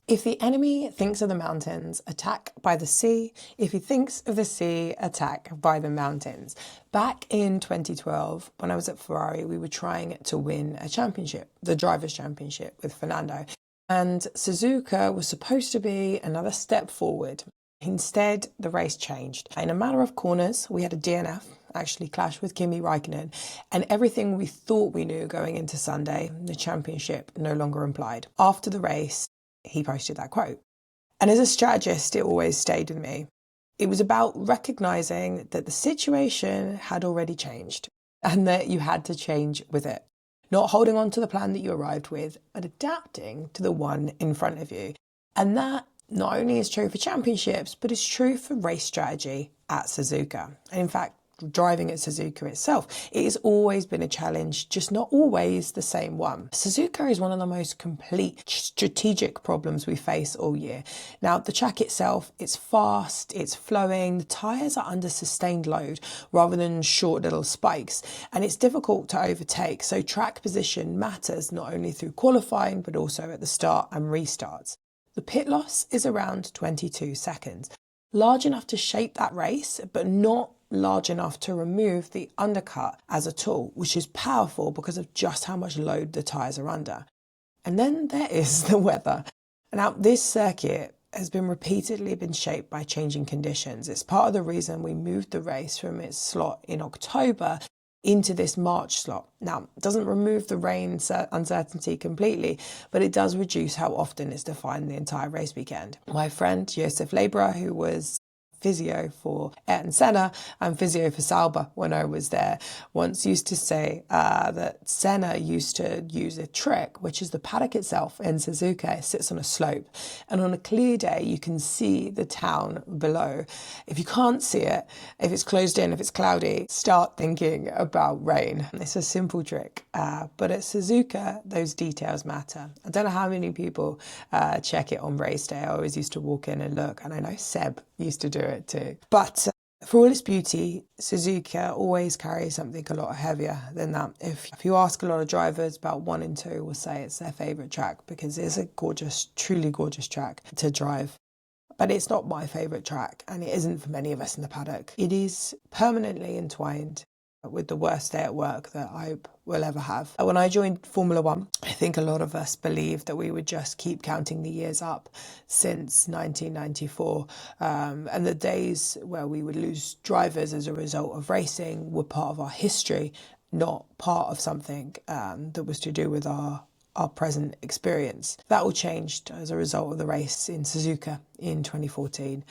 If the enemy thinks of the mountains, attack by the sea. If he thinks of the sea, attack by the mountains. Back in 2012, when I was at Ferrari, we were trying to win a championship, the Drivers' Championship with Fernando. And Suzuka was supposed to be another step forward. Instead, the race changed. In a matter of corners, we had a DNF, actually clashed with Kimi Raikkonen, and everything we thought we knew going into Sunday, the championship, no longer applied. After the race, he posted that quote. And as a strategist, it always stayed with me. It was about recognizing that the situation had already changed and that you had to change with it. Not holding on to the plan that you arrived with, but adapting to the one in front of you. And that not only is true for championships, but is true for race strategy at Suzuka. And in fact, driving at Suzuka itself, it has always been a challenge, just not always the same one. Suzuka is one of the most complete strategic problems we face all year. Now, the track itself, it's fast, it's flowing, the tyres are under sustained load rather than short little spikes, and it's difficult to overtake, so track position matters not only through qualifying, but also at the start and restarts. The pit loss is around 22 seconds, large enough to shape that race, but not large enough to remove the undercut as a tool, which is powerful because of just how much load the tyres are under. And then there is the weather. Now, this circuit has been repeatedly shaped by changing conditions. It's part of the reason we moved the race from its slot in October into this March slot. Now, it doesn't remove the rain uncertainty completely, but it does reduce how often it's defined the entire race weekend. My friend Joseph Labourer, who was physio for Ayrton Senna and physio for Sauber when I was there, once used to say that Senna used to use a trick, which is the paddock itself in Suzuka sits on a slope, and on a clear day you can see the town below. If you can't see it, if it's closed in, if it's cloudy, start thinking about rain. It's a simple trick, but at Suzuka those details matter. I don't know how many people check it on race day. I always used to walk in and look, and I know Seb used to do it too. But for all its beauty, Suzuka always carries something a lot heavier than that. If you ask a lot of drivers, about 1 in 2 will say it's their favourite track because it's a gorgeous, truly gorgeous track to drive. But it's not my favourite track, and it isn't for many of us in the paddock. It is permanently entwined with the worst day at work that I will ever have. When I joined Formula One, I think a lot of us believed that we would just keep counting the years up since 1994, and the days where we would lose drivers as a result of racing were part of our history, not part of something that was to do with our present experience. That all changed as a result of the race in Suzuka in 2014.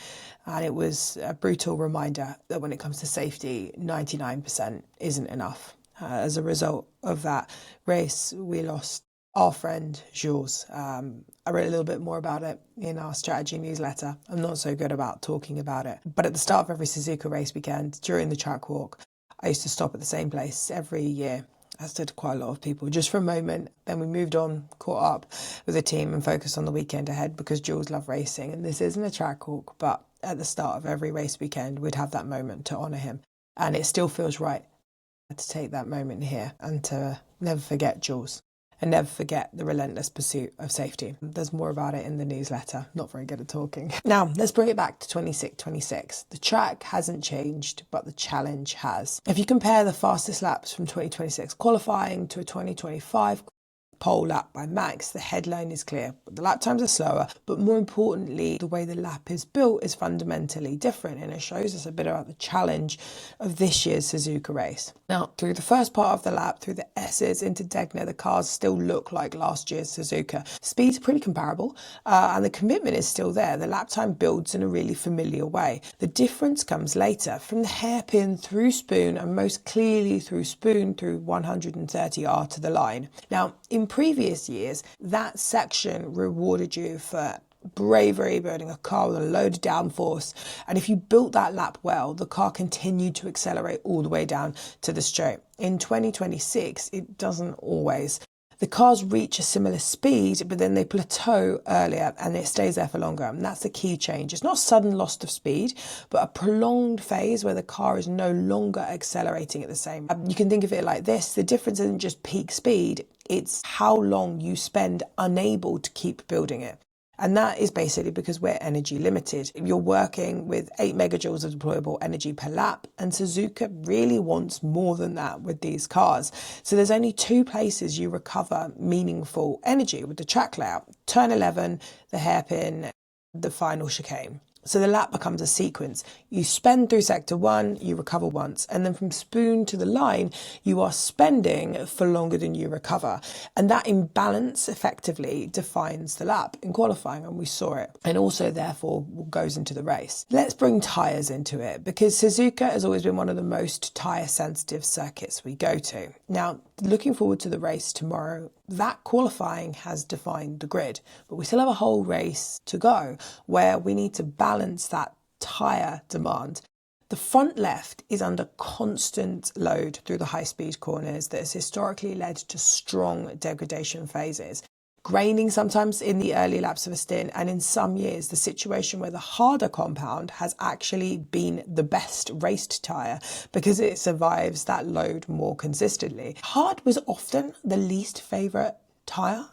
And it was a brutal reminder that when it comes to safety, 99% isn't enough. As a result of that race, we lost our friend Jules. I wrote a little bit more about it in our strategy newsletter. I'm not so good about talking about it. But at the start of every Suzuka race weekend, during the track walk, I used to stop at the same place every year, as did quite a lot of people, just for a moment. Then we moved on, caught up with the team and focused on the weekend ahead because Jules loved racing. And this isn't a track walk, but at the start of every race weekend, we'd have that moment to honour him. And it still feels right to take that moment here and to never forget Jules and never forget the relentless pursuit of safety. There's more about it in the newsletter. Not very good at talking. Now, let's bring it back to 26. The track hasn't changed, but the challenge has. If you compare the fastest laps from 2026 qualifying to a 2025 pole lap by Max, the headline is clear. The lap times are slower, but more importantly, the way the lap is built is fundamentally different, and it shows us a bit about the challenge of this year's Suzuka race. Now, through the first part of the lap, through the S's into Degner, the cars still look like last year's Suzuka. Speeds are pretty comparable, and the commitment is still there. The lap time builds in a really familiar way. The difference comes later, from the hairpin through Spoon, and most clearly through Spoon through 130R to the line. Now, in previous years, that section rewarded you for bravery, building a car with a load of downforce, and if you built that lap well, the car continued to accelerate all the way down to the straight. In 2026, it doesn't always. The cars reach a similar speed, but then they plateau earlier and it stays there for longer. And that's the key change. It's not a sudden loss of speed, but a prolonged phase where the car is no longer accelerating at the same. You can think of it like this. The difference isn't just peak speed. It's how long you spend unable to keep building it. And that is basically because we're energy limited. You're working with 8 megajoules of deployable energy per lap, and Suzuka really wants more than that with these cars. So there's only 2 places you recover meaningful energy with the track layout: turn 11, the hairpin, the final chicane. So the lap becomes a sequence. You spend through sector 1, you recover once, and then from spoon to the line, you are spending for longer than you recover. And that imbalance effectively defines the lap in qualifying, and we saw it. And also, therefore, goes into the race. Let's bring tyres into it, because Suzuka has always been one of the most tyre-sensitive circuits we go to. Now, looking forward to the race tomorrow, that qualifying has defined the grid, but we still have a whole race to go where we need to balance that tyre demand. The front left is under constant load through the high-speed corners that has historically led to strong degradation phases. Graining sometimes in the early laps of a stint, and in some years the situation where the harder compound has actually been the best raced tyre because it survives that load more consistently. Hard was often the least favourite tyre.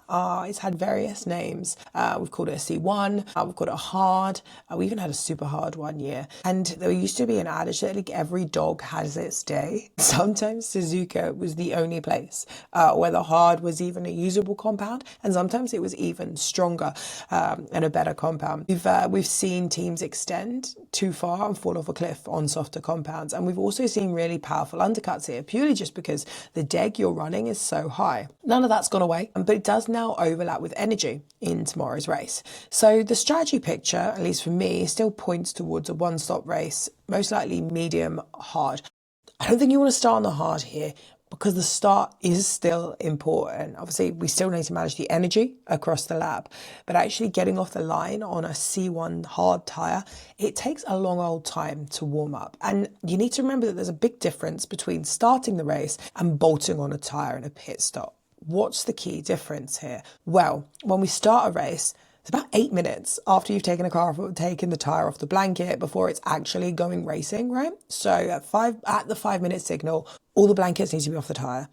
It's had various names. We've called it a C1, we've called it a hard, we even had a super hard one year. And there used to be an adage that like every dog has its day. Sometimes Suzuka was the only place where the hard was even a usable compound, and sometimes it was even stronger and a better compound. We've seen teams extend too far and fall off a cliff on softer compounds, and we've also seen really powerful undercuts here purely just because the deg you're running is so high. None of that's gone away, but it does now overlap with energy in tomorrow's race. So the strategy picture, at least for me, still points towards a one-stop race, most likely medium hard. I don't think you want to start on the hard here because the start is still important. Obviously, we still need to manage the energy across the lap, but actually getting off the line on a C1 hard tyre, it takes a long old time to warm up. And you need to remember that there's a big difference between starting the race and bolting on a tyre in a pit stop. What's the key difference here? Well, when we start a race, it's about 8 minutes after you've taken the tyre off the blanket before it's actually going racing, right? So at the 5-minute signal, all the blankets need to be off the tyre.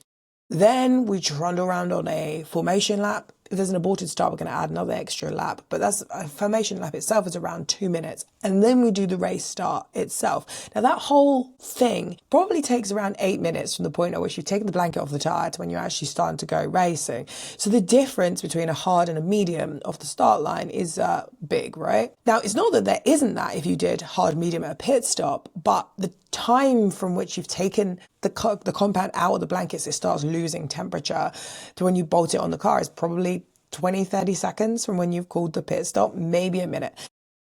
Then we trundle around on a formation lap. If there's an aborted start, we're going to add another extra lap, but that's a formation lap itself is around 2 minutes. And then we do the race start itself. Now that whole thing probably takes around 8 minutes from the point at which you've taken the blanket off the tyre to when you're actually starting to go racing. So the difference between a hard and a medium off the start line is big, right? Now it's not that there isn't that if you did hard medium at a pit stop, but the time from which you've taken the compound out of the blankets, it starts losing temperature, to when you bolt it on the car is probably 20-30 seconds from when you've called the pit stop, maybe a minute.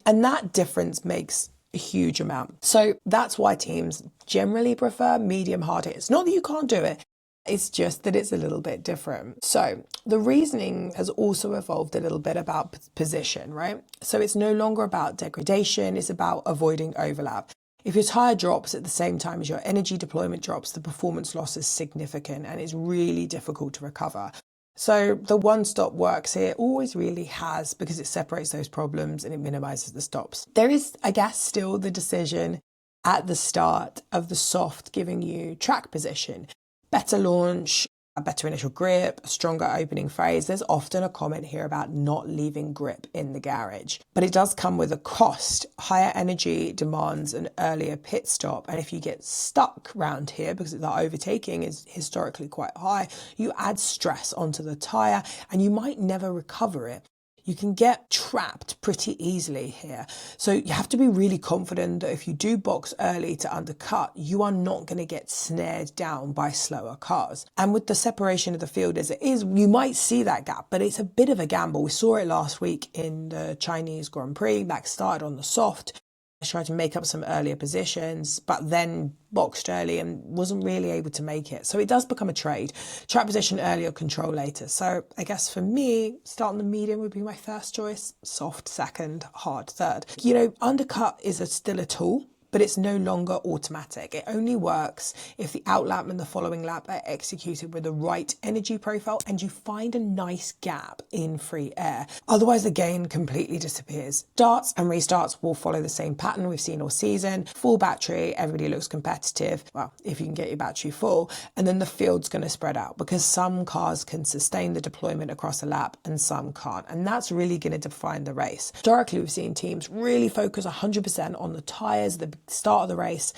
And that difference makes a huge amount. So that's why teams generally prefer medium hard hit. It's not that you can't do it, it's just that it's a little bit different. So the reasoning has also evolved a little bit about position, right? So it's no longer about degradation, it's about avoiding overlap. If your tyre drops at the same time as your energy deployment drops, the performance loss is significant and it's really difficult to recover. So the one-stop works here, always really has, because it separates those problems and it minimises the stops. There is, I guess, still the decision at the start of the soft giving you track position. Better launch, a better initial grip, a stronger opening phase. There's often a comment here about not leaving grip in the garage, but it does come with a cost. Higher energy demands an earlier pit stop, and if you get stuck round here because the overtaking is historically quite high, you add stress onto the tyre and you might never recover it. You can get trapped pretty easily here. So you have to be really confident that if you do box early to undercut, you are not going to get snared down by slower cars. And with the separation of the field as it is, you might see that gap, but it's a bit of a gamble. We saw it last week in the Chinese Grand Prix. Max started on the soft, tried to make up some earlier positions, but then boxed early and wasn't really able to make it. So it does become a trade. Track position early or control later. So I guess for me, starting the medium would be my first choice, soft second, hard third. You know, undercut is still a tool, but but it's no longer automatic. It only works if the outlap and the following lap are executed with the right energy profile and you find a nice gap in free air. Otherwise, the gain completely disappears. Starts and restarts will follow the same pattern we've seen all season. Full battery, everybody looks competitive. Well, if you can get your battery full, and then the field's going to spread out because some cars can sustain the deployment across a lap and some can't. And that's really going to define the race. Historically, we've seen teams really focus 100% on the tyres at the start of the race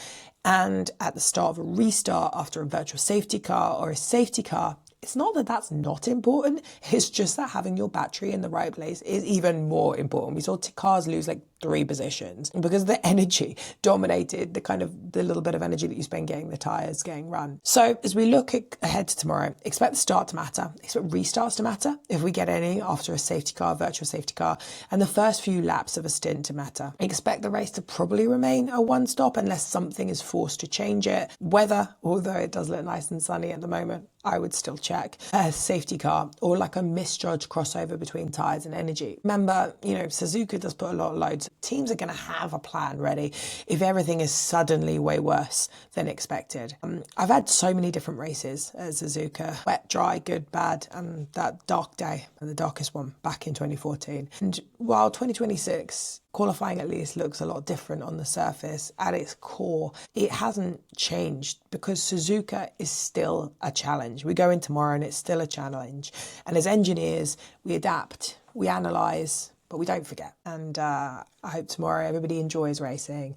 and at the start of a restart after a virtual safety car or a safety car. It's not that that's not important, it's just that having your battery in the right place is even more important. We saw cars lose like 3 positions because the energy dominated the little bit of energy that you spend getting the tyres getting run. So as we look ahead to tomorrow, expect the start to matter, expect restarts to matter if we get any after a safety car, virtual safety car, and the first few laps of a stint to matter. Expect the race to probably remain a one stop unless something is forced to change it. Weather, although it does look nice and sunny at the moment, I would still check a safety car or like a misjudged crossover between tyres and energy. Remember, Suzuka does put a lot of loads. Teams are going to have a plan ready if everything is suddenly way worse than expected. I've had so many different races at Suzuka. Wet, dry, good, bad, and that dark day, the darkest one back in 2014. And while 2026... qualifying at least looks a lot different on the surface, at its core, it hasn't changed because Suzuka is still a challenge. We go in tomorrow and it's still a challenge. And as engineers, we adapt, we analyse, but we don't forget. And I hope tomorrow everybody enjoys racing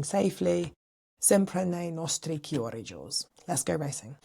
safely. Sempre nei nostri cuori, Jules. Let's go racing.